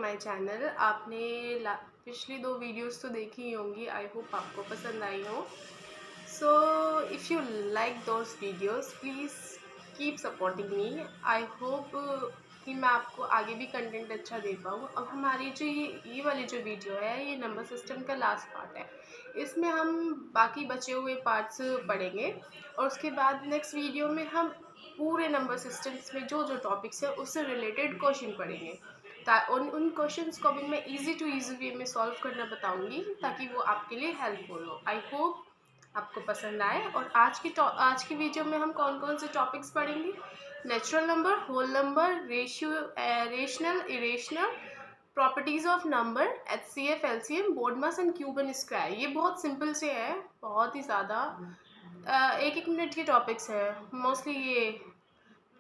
My channel. आपने पिछली 2 videos तो देखी ही होंगी। आई होप आपको पसंद आई हो। So if you like those videos please keep supporting me. I hope कि मैं आपको आगे भी कंटेंट अच्छा दे पाऊँ। अब हमारी जो ये वाली जो वीडियो है, ये नंबर सिस्टम का लास्ट पार्ट है। इसमें हम बाकी बचे हुए पार्ट्स पढ़ेंगे और उसके बाद नेक्स्ट वीडियो में हम पूरे नंबर सिस्टम्स में जो टॉपिक्स है उससे रिलेटेड क्वेश्चन पढ़ेंगे। उन क्वेश्चंस को भी मैं इजी टू इजी वे में सॉल्व करना बताऊंगी ताकि वो आपके लिए हेल्पफुल हो। आई होप आपको पसंद आए। और आज की वीडियो में हम कौन कौन से टॉपिक्स पढ़ेंगे? Natural number, whole number, ratio, rational, irrational, properties of number, HCF, LCM, BODMAS and cube and square. ये बहुत सिंपल से है, बहुत ही ज़्यादा 1-1 मिनट के टॉपिक्स हैं मोस्टली। ये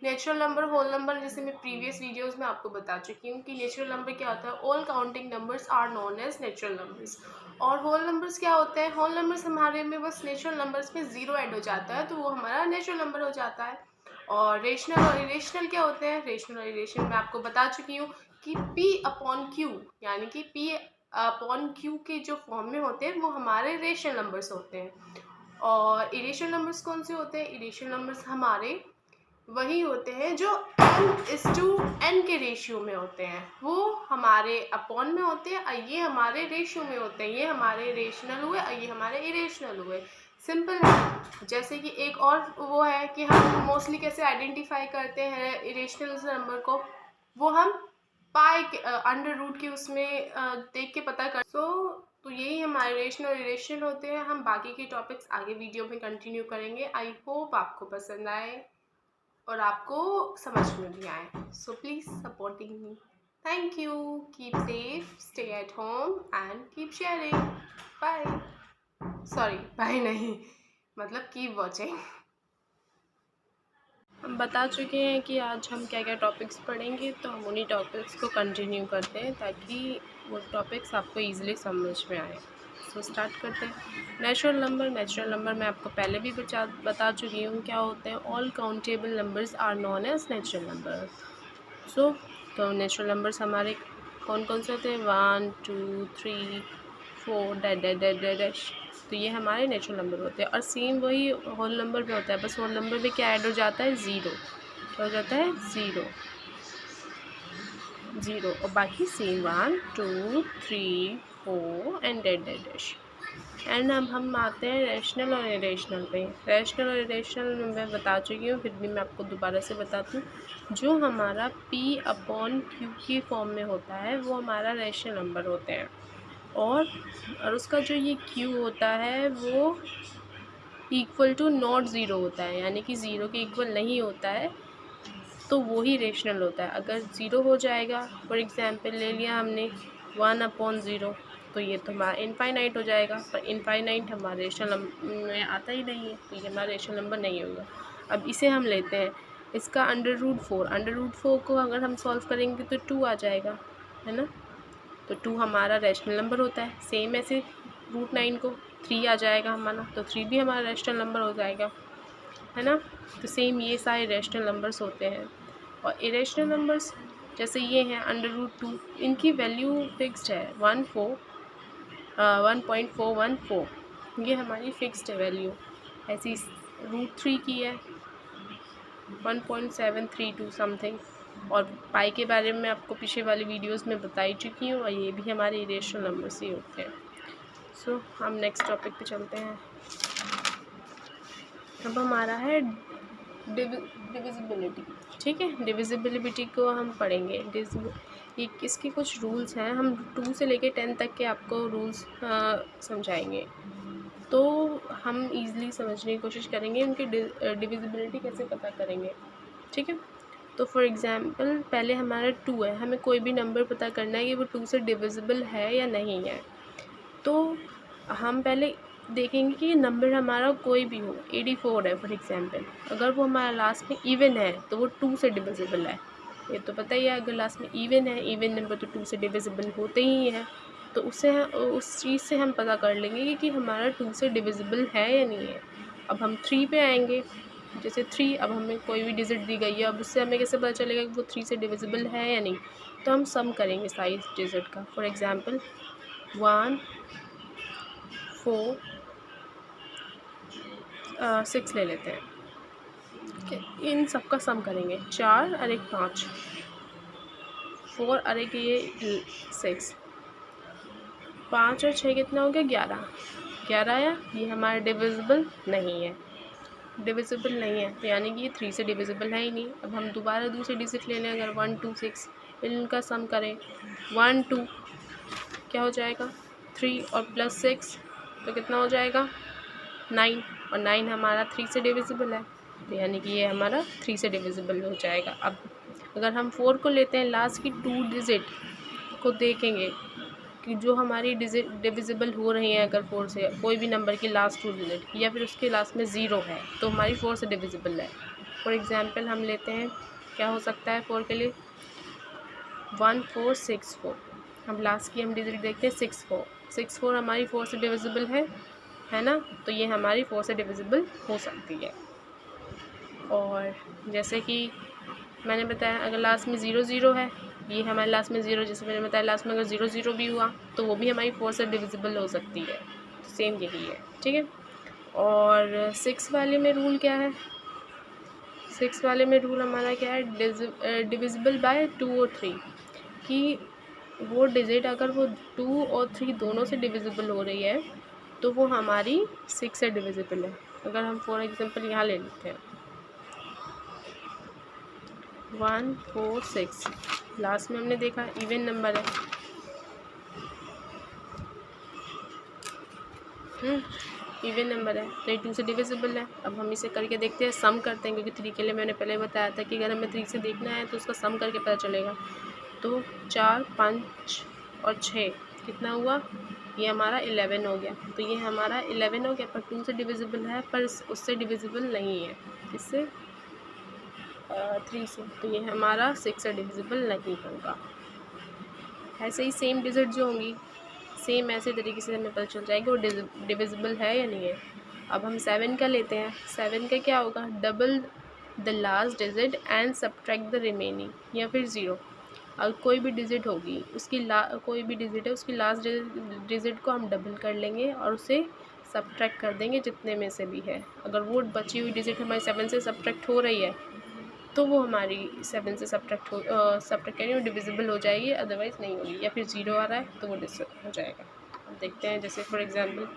नेचुरल नंबर, होल नंबर, जैसे मैं प्रीवियस वीडियोस में आपको बता चुकी हूँ कि नेचुरल नंबर क्या होता है। All counting numbers are known as natural numbers. और होल नंबर्स क्या होते हैं? होल नंबर्स हमारे में बस नेचुरल नंबर्स में ज़ीरो ऐड हो जाता है तो वो हमारा नेचुरल नंबर हो जाता है। और रेशनल और इरेशनल क्या होते हैं? रेशनल और इरेशनल मैं आपको बता चुकी हूँ कि P/Q यानी कि P/Q के जो फॉर्म में होते हैं वो हमारे रेशनल नंबर्स होते हैं। और इरेशनल नंबर्स कौन से होते हैं? इरेशनल नंबर्स हमारे वही होते हैं जो n के रेशियो में होते हैं। वो हमारे अपॉन में होते हैं और ये हमारे रेशियो में होते हैं। ये हमारे रेशनल हुए और ये हमारे इरेशनल हुए। सिंपल है। जैसे कि एक और वो है कि हम मोस्टली कैसे आइडेंटिफाई करते हैं इरेशनल नंबर को, वो हम पाई के अंडर रूट के उसमें देख के पता कर। तो यही हमारे रेशनल और इरेशनल होते हैं। हम बाकी के टॉपिक्स आगे वीडियो में कंटिन्यू करेंगे। आई होप आपको पसंद आए और आपको समझ में भी आए। So please supporting me. Thank you. Keep safe, stay at home and keep sharing. Bye. Sorry, bye नहीं, मतलब कीप वॉचिंग। हम बता चुके हैं कि आज हम क्या क्या टॉपिक्स पढ़ेंगे, तो हम उन्हीं टॉपिक्स को कंटिन्यू करते हैं ताकि वो टॉपिक्स आपको ईजिली समझ में आए। सो स्टार्ट करते हैं। नेचुरल नंबर मैं आपको पहले भी बता चुकी हूँ क्या होते हैं। All countable numbers are known as natural number. तो नेचुरल नंबर्स हमारे कौन कौन से होते हैं? 1 2 3 4 डैश। तो ये हमारे नेचुरल नंबर होते हैं। और सेम वही होल नंबर में होता है, बस होल नंबर में क्या ऐड हो जाता है? ज़ीरो। क्या हो जाता है? ज़ीरो। और बाकी सेम 1 2 3 4 एंड डैश। एंड अब हम आते हैं रेशनल और इरेशनल पे। रेशनल और इरेशनल मैं बता चुकी हूँ, फिर भी मैं आपको दोबारा से बताती हूँ। जो हमारा P/Q की फॉर्म में होता है वो हमारा रेशनल नंबर होते हैं। और उसका जो ये Q होता है वो इक्वल टू नॉट ज़ीरो होता है, यानी कि ज़ीरो के इक्वल नहीं होता है, तो वो ही रेशनल होता है। अगर ज़ीरो हो जाएगा, फॉर एग्ज़ाम्पल ले लिया हमने 1/0, तो ये तो हमारा इनफाइनाइट हो जाएगा। पर इनफाइनाइट हमारे रेशनल में आता ही नहीं है, तो ये हमारा रेशनल नंबर नहीं होगा। अब इसे हम लेते हैं, इसका अंडर रूट 4 को अगर हम सॉल्व करेंगे तो 2 आ जाएगा, है ना। तो 2 हमारा रेशनल नंबर होता है। सेम ऐसे √9 को 3 आ जाएगा हमारा, तो 3 भी हमारा रेशनल नंबर हो जाएगा, है ना। तो सेम ये सारे रेशनल नंबर्स होते हैं। और इरेशनल नंबर्स जैसे ये हैं √2, इनकी वैल्यू फिक्स्ड है 1.414, ये हमारी फिक्स्ड है वैल्यू। ऐसी √3 की है 1.732 समथिंग। और पाई के बारे में आपको पिछले वाली वीडियोस में बताई चुकी हूँ, और ये भी हमारे इरेशनल नंबर्स ही होते हैं। सो हम नेक्स्ट टॉपिक पे चलते हैं। अब हमारा है डिविजिबिलिटी। ठीक है, डिविजिबिलिटी को हम पढ़ेंगे। ये इसके कुछ रूल्स हैं, हम 2 से लेकर 10 तक के आपको रूल्स समझाएंगे, तो हम ईज़िली समझने की कोशिश करेंगे उनकी डिविजिबिलिटी कैसे पता करेंगे। ठीक है, तो फॉर एग्ज़ाम्पल पहले हमारा 2 है, हमें कोई भी नंबर पता करना है कि वो 2 से डिविजिबल है या नहीं है। तो हम पहले देखेंगे कि नंबर हमारा कोई भी हो, 84 है फॉर एग्ज़ाम्पल, अगर वो हमारा लास्ट में इवन है तो वो 2 से डिविजिबल है। ये तो पता ही है, अगर लास्ट में इवन है, इवन नंबर तो 2 से डिविजिबल होते ही हैं। तो उस चीज़ से हम पता कर लेंगे कि हमारा 2 से डिविजिबल है या नहीं है। अब हम 3 पे आएंगे। जैसे 3, अब हमें कोई भी डिजिट दी गई है, अब उससे हमें कैसे पता चलेगा कि वो 3 से डिविजिबल है या नहीं। तो हम सम करेंगे साइज डिजिट का। फॉर एग्जांपल 1 4 6 ले लेते हैं, ठीक है। इन सब का सम करेंगे, 4 और 1 5, 4 और 1 ये 6, 5 और 6 कितना हो गया 11, 11 या ये हमारा डिविजिबल नहीं है, डिविजिबल नहीं है, तो यानी कि ये 3 से डिविजिबल है ही नहीं। अब हम दोबारा दूसरे डिजिट ले लें, अगर 1 2 6 इनका सम करें, 1 2 क्या हो जाएगा 3 और प्लस 6 तो कितना हो जाएगा 9, और 9 हमारा 3 से डिविजिबल है, तो यानी कि ये हमारा 3 से डिविजिबल हो जाएगा। अब अगर हम 4 को लेते हैं, लास्ट की 2 डिजिट को देखेंगे कि जो हमारी डिविजिबल हो रही हैं, अगर 4 से कोई भी नंबर की लास्ट 2 डिजिट या फिर उसके लास्ट में 0 है तो हमारी 4 से डिविजिबल है। फॉर एग्जांपल हम लेते हैं, क्या हो सकता है 4 के लिए 1 4 6 4, हम लास्ट की हम डिजिट देखते हैं 6 4, 6 4 हमारी 4 से डिविजिबल है ना, तो ये हमारी 4 से डिविजिबल हो सकती है। और जैसे कि मैंने बताया, अगर लास्ट में 0 0 है, ये हमारे लास्ट में 0, जैसे मैंने बताया लास्ट में अगर 0 0 भी हुआ तो वो भी हमारी 4 से डिविजिबल हो सकती है, सेम यही है, ठीक है। और 6 वाले में रूल क्या है, 6 वाले में रूल हमारा क्या है, डिविजिबल बाय 2 और 3, कि वो डिजिट अगर वो 2 और 3 दोनों से डिविजिबल हो रही है तो वो हमारी 6 से डिविजिबल है। अगर हम फॉर एग्जांपल यहाँ ले लेते हैं 1 4 6, लास्ट में हमने देखा इवन नंबर है, इवन नंबर है तो ये 2 से डिविजिबल है। अब हम इसे करके देखते हैं, सम करते हैं, क्योंकि 3 के लिए मैंने पहले बताया था कि अगर हमें 3 से देखना है तो उसका सम करके पता चलेगा। तो 4 5 और 6 कितना हुआ, ये हमारा 11 हो गया, तो ये हमारा 11 हो गया, पर 2 से डिविजिबल है, पर उससे डिविजिबल नहीं है, इससे 3 से, तो ये हमारा 6 से डिविजिबल नहीं होगा। ऐसे ही सेम डिजिट जो होंगी, सेम ऐसे तरीके से हमें पता चल जाएगा वो डिविजिबल है या नहीं है। अब हम 7 का लेते हैं, 7 का क्या होगा, double the last digit and subtract the remaining, या फिर 0। अगर कोई भी डिजिट होगी उसकी कोई भी डिजिट है उसकी लास्ट डिजिट को हम डबल कर लेंगे और उसे सब्ट्रैक्ट कर देंगे जितने में से भी है। अगर वो बची हुई डिजिट हमारी 7 से सब्ट्रैक्ट हो रही है तो वो हमारी 7 से सब्ट्रैक्ट करेंगे, डिविजिबल हो जाएगी, अदरवाइज़ नहीं होगी, या फिर 0 आ रहा है तो वो हो जाएगा। अब देखते हैं, जैसे फॉर एग्जांपल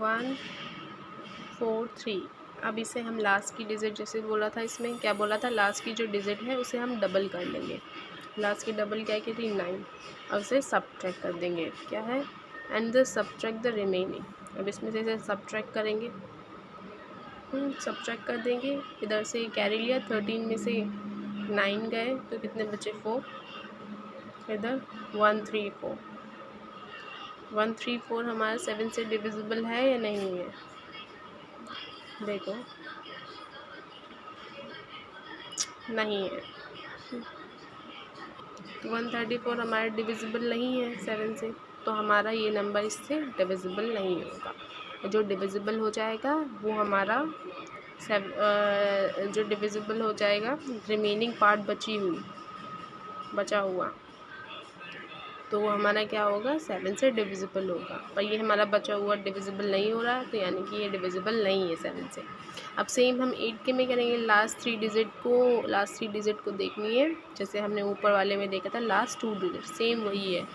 1 4 3, अब इसे हम लास्ट की डिजिट, जैसे बोला था इसमें क्या बोला था, लास्ट की जो डिजिट है उसे हम डबल कर लेंगे, लास्ट की डबल क्या की थी 9, अब उसे सब्ट्रैक्ट कर देंगे, क्या है and the subtract the remaining. अब इसमें से सब्ट्रैक्ट करेंगे, सब्ट्रैक्ट कर देंगे, इधर से कैरी लिया, 13 में से 9 गए तो कितने बचे 4, इधर 1 3 4, 1 3 4 हमारा 7 से डिविजिबल है या नहीं है, देखो नहीं है, तो 134 हमारा डिविजिबल नहीं है 7 से, तो हमारा ये नंबर इससे डिविजिबल नहीं होगा। जो डिविजिबल हो जाएगा वो हमारा जो डिविजिबल हो जाएगा, रिमेनिंग पार्ट बचा हुआ, तो वो हमारा क्या होगा 7 से डिविजिबल होगा, पर ये हमारा बचा हुआ डिविजिबल नहीं हो रहा है, तो यानी कि ये डिविजिबल नहीं है 7 से। अब सेम हम 8 के में करेंगे, लास्ट 3 डिजिट को देखनी है, जैसे हमने ऊपर वाले में देखा था लास्ट 2 डिजिट, सेम वही है,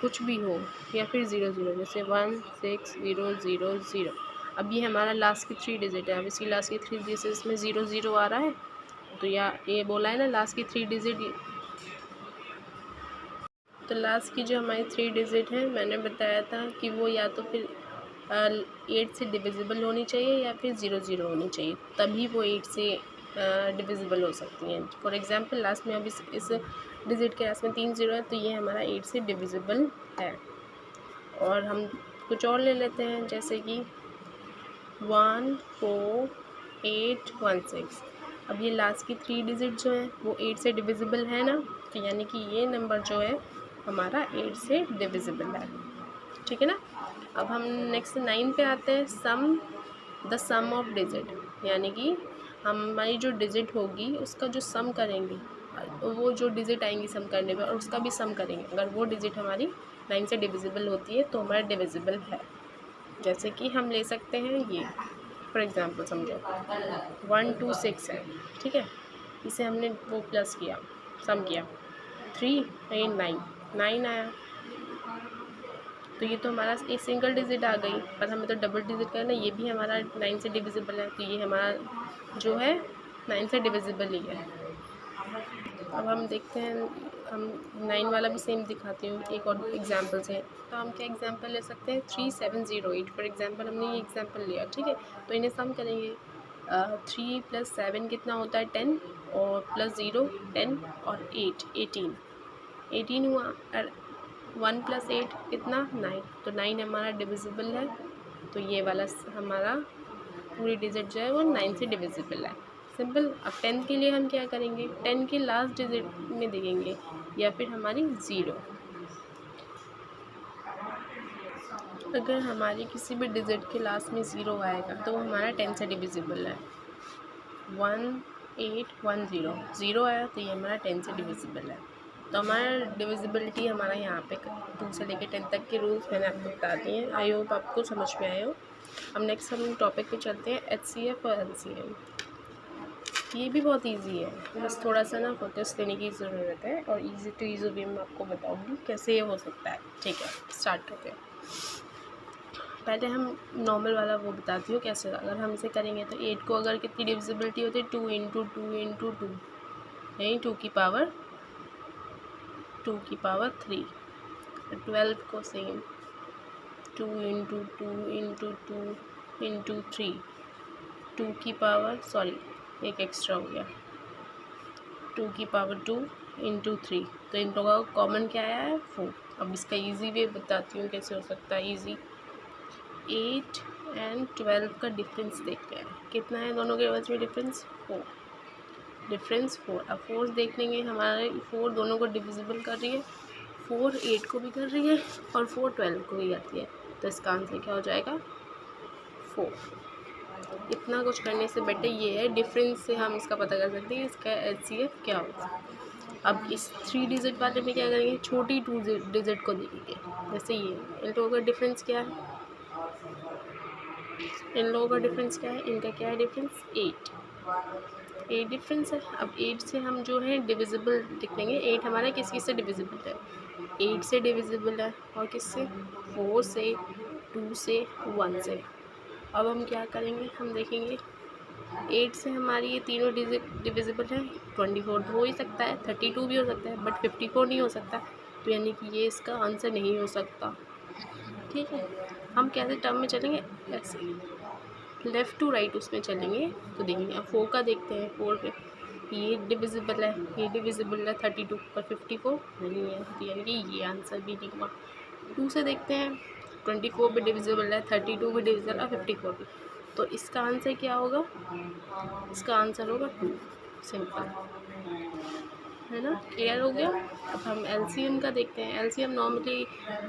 कुछ भी हो, या फिर 0 0, जैसे 1 6 0 0 0। अब ये हमारा लास्ट की 3 डिजिट है, अब इसकी लास्ट की 3 डिजिट में 0 0 आ रहा है, तो ये बोला है ना लास्ट की 3 डिजिट, तो लास्ट की जो हमारी 3 डिजिट है मैंने बताया था कि वो या तो फिर 8 से डिविजिबल होनी चाहिए या फिर 0 0 होनी चाहिए, तभी वो 8 से डिविजिबल हो सकती हैं। फॉर एग्जांपल लास्ट में अब इस डिजिट के लास्ट में 3 0 है, तो ये हमारा 8 से डिविजिबल है। और हम कुछ और ले लेते हैं, जैसे कि 1 4 8 1 6। अब ये लास्ट की 3 डिजिट जो है वो 8 से डिविजिबल है ना, तो यानी कि ये नंबर जो है हमारा 8 से डिविजिबल है, ठीक है ना। अब हम नेक्स्ट 9 पे आते हैं, some the some of digit, यानी कि हमारी जो डिजिट होगी उसका जो सम करेंगे, वो जो डिजिट आएंगी सम करने में और उसका भी सम करेंगे, अगर वो डिजिट हमारी 9 से डिविजिबल होती है तो हमारा डिविजिबल है। जैसे कि हम ले सकते हैं ये फॉर एग्ज़ाम्पल समझो 1 2 6 है, ठीक है, इसे हमने वो प्लस किया, सम किया, 3 8 9 आया, तो ये तो हमारा एक सिंगल डिजिट आ गई, पर हमें तो डबल डिजिट करना, ये भी हमारा 9 से डिविजिबल है, तो ये हमारा जो है 9 से डिविजिबल ही है। अब हम देखते हैं, हम 9 वाला भी सेम दिखाती हूँ एक और एग्जांपल से। तो हम क्या एग्जांपल ले सकते हैं, 3708 फॉर एग्जांपल हमने ये एग्जांपल लिया, ठीक है, तो इन्हें सम करेंगे। 3 + 7 कितना होता है 10, और +0 10 और 8 18 हुआ, और 1 + 8 कितना 9, तो 9 हमारा डिविजिबल है, तो ये वाला हमारा पूरी डिजिट जो है वो 9 से डिविजिबल है। सिंपल। अब 10 के लिए हम क्या करेंगे, 10 के लास्ट डिजिट में देखेंगे या फिर हमारी 0। अगर हमारी किसी भी डिजिट के लास्ट में 0 आएगा तो वो हमारा 10 से डिविजिबल है। 1 8 1 0 0 आया तो ये हमारा 10 से डिविजिबल है। तो हमारा डिविजिबिलिटी हमारा यहाँ पे 2 से लेकर 10 तक के रूल्स मैंने आपको बता दिए हैं। आई होप आपको समझ में आए हो। अब नेक्स्ट हम टॉपिक पे चलते हैं, HCF और LCM। ये भी बहुत इजी है, बस थोड़ा सा ना फोकस देने की ज़रूरत है, और इजी टू इजी वे में आपको बताऊंगी कैसे ये हो सकता है। ठीक है, स्टार्ट करते हैं। पहले हम नॉर्मल वाला वो बताती हूँ कैसे, अगर हम इसे करेंगे तो 8 को अगर कितनी डिविजिबिलिटी होती है, 2 × 2 × 2, यानी 2 की पावर 3। 12 को सेम 2 × 2 × 2 × 3, 2 की पावर एक एक्स्ट्रा हो गया, 2 की पावर 2 × 3, तो इन लोगों का कॉमन क्या आया है 4। अब इसका इजी वे बताती हूँ कैसे हो सकता है इजी। 8 और 12 का डिफरेंस देखते हैं, कितना है दोनों के बीच में डिफरेंस 4, अब 4 देख लेंगे, हमारे 4 दोनों को डिविजिबल कर रही है, 4 8 को भी कर रही है और 4 12 को भी करती है, तो इसका आंसर क्या हो जाएगा 4। इतना कुछ करने से बेटर ये है, डिफरेंस से हम इसका पता कर सकते हैं इसका HCF क्या होगा। अब इस 3 डिजिट वाले में क्या करेंगे, छोटी 2 डिजिट को देखेंगे, जैसे ये इन लोगों का डिफरेंस क्या है, इनका क्या है डिफरेंस 8 डिफरेंस है। अब 8 से हम जो है डिविजिबल लिख लेंगे, 8 हमारा किस से डिविजिबल है, 8 से डिविजिबल है, और किससे 4 से 2 से 1 से। अब हम क्या करेंगे, हम देखेंगे 8 से हमारी ये तीनों डिजिट डिविजिबल है, 24 तो हो ही सकता है, 32 भी हो सकता है, बट 54 नहीं हो सकता, तो यानी कि ये इसका आंसर नहीं हो सकता। ठीक है, हम कैसे टर्म में चलेंगे, ऐसे लेफ़्ट टू राइट उसमें चलेंगे तो देखेंगे। अब 4 का देखते हैं, 4 पे ये डिविजिबल है, 32 पर 54 नहीं है, तो यानी कि ये आंसर भी नहीं हुआ। 2 से देखते हैं, 24 भी डिविजिबल है, 32 भी डिविजिबल है, 54 भी, तो इसका आंसर क्या होगा, इसका आंसर होगा 2। सिंपल है ना, क्लियर हो गया। अब हम LCM का देखते हैं। LCM नॉर्मली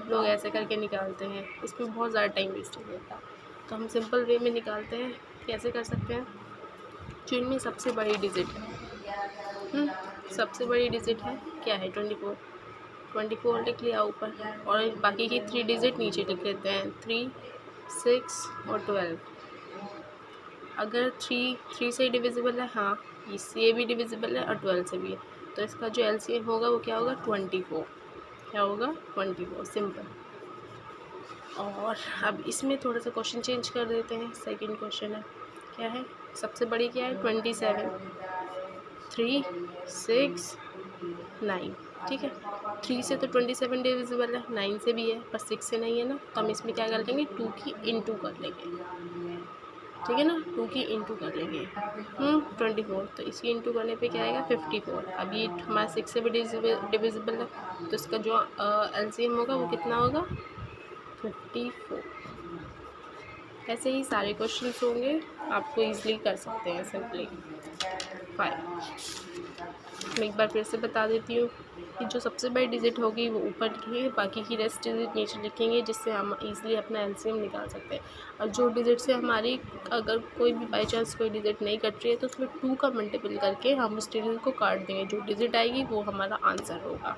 लोग ऐसे करके निकालते हैं, इसमें बहुत ज़्यादा टाइम वेस्ट हो जाता है, तो हम सिंपल वे में निकालते हैं। कैसे कर सकते हैं, जो इनमें सबसे बड़ी डिजिट है, सबसे बड़ी डिजिट है क्या है 24 लिख लिया ऊपर, और बाकी की 3 डिजिट नीचे लिख लेते हैं, 3 6 और 12। अगर 3 से डिविजिबल है, हाँ इससे भी डिविजिबल है और 12 से भी है, तो इसका जो LCM होगा वो क्या होगा 24। क्या होगा 24, सिंपल। और अब इसमें थोड़ा सा क्वेश्चन चेंज कर देते हैं। सेकंड क्वेश्चन है, क्या है सबसे बड़ी क्या है 27, 3 6 9, ठीक है। 3 से तो 27 डिविजिबल है, 9 से भी है, पर 6 से नहीं है ना, तो हम इसमें क्या कर लेंगे 2 की इंटू कर लेंगे, ठीक है ना, 2 की इंटू कर लेंगे 24, तो इसकी इंटू करने पे क्या आएगा 54। अब ये हमारा 6 से भी डिविजिबल है, तो इसका जो LCM होगा वो कितना होगा 54। ऐसे ही सारे क्वेश्चंस होंगे, आपको ईजिली कर सकते हैं सिंपली। 5 मैं एक बार फिर से बता देती हूँ कि जो सबसे बड़ी डिजिट होगी वो ऊपर लिखेंगे, बाकी की रेस्ट डिजिट नीचे लिखेंगे, जिससे हम इजीली अपना एलसीएम निकाल सकते हैं। और जो डिजिट से हमारी अगर कोई भी बाई चांस कोई डिजिट नहीं कट रही है तो उसमें 2 का मल्टीपल करके हम उस डिजिट को काट देंगे, जो डिजिट आएगी वो हमारा आंसर होगा।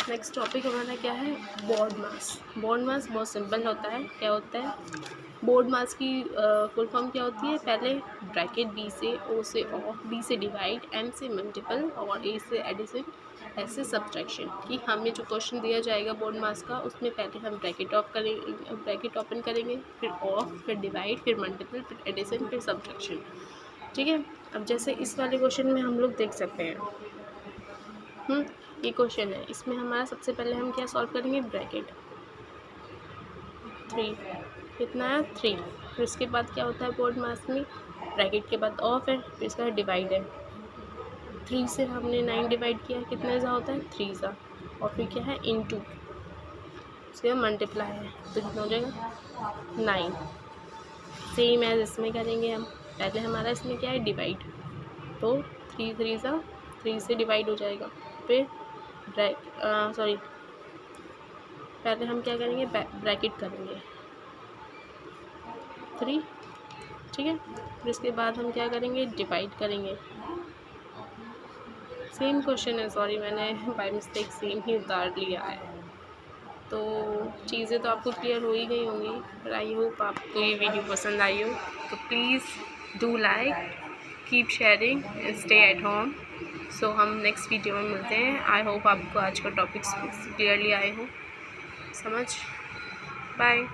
नेक्स्ट टॉपिक हमारा क्या है, बोर्ड मास। बोर्ड मास बहुत सिंपल होता है। क्या होता है बोर्ड मास की फुल फॉर्म क्या होती है, पहले ब्रैकेट बी से, ओ से ऑफ, बी से डिवाइड, एम से मल्टीपल और ए से एडिशन, ऐसे सब्ट्रैक्शन। कि हमें जो क्वेश्चन दिया जाएगा बोर्ड मास का, उसमें पहले हम ब्रैकेट ओपन करेंगे, फिर ऑफ, फिर डिवाइड, फिर मल्टीपल, फिर एडिशन, फिर सब्ट्रैक्शन। ठीक है। अब जैसे इस वाले क्वेश्चन में हम लोग देख सकते हैं, ये क्वेश्चन है, इसमें हमारा सबसे पहले हम क्या सॉल्व करेंगे, ब्रैकेट 3 कितना है 3, फिर उसके बाद क्या होता है बोर्ड मास में, ब्रैकेट के बाद ऑफ है, फिर इसका डिवाइड है, 3 से हमने 9 डिवाइड किया, कितने ज़ा होता है 3 ज़ा, और फिर क्या है इनटू, उसके बाद मल्टीप्लाई है, तो कितना हो जाएगा 9। सेम एज इसमें करेंगे हम, पहले हमारा इसमें क्या है डिवाइड, तो 3 3 ज़ा 3 से डिवाइड हो जाएगा, फिर पहले हम क्या करेंगे ब्रैकेट करेंगे 3, ठीक है। फिर इसके बाद हम क्या करेंगे डिवाइड करेंगे, सेम क्वेश्चन है, सॉरी मैंने बाय मिस्टेक सेम ही उतार लिया है। तो चीज़ें तो आपको क्लियर हो ही गई होंगी, पर आई होप आपको ये वीडियो पसंद आई हो। तो please do like, keep sharing and stay at home. So हम नेक्स्ट वीडियो में मिलते हैं। आई होप आपको आज का टॉपिक्स क्लियरली आए हो समझ। बाय।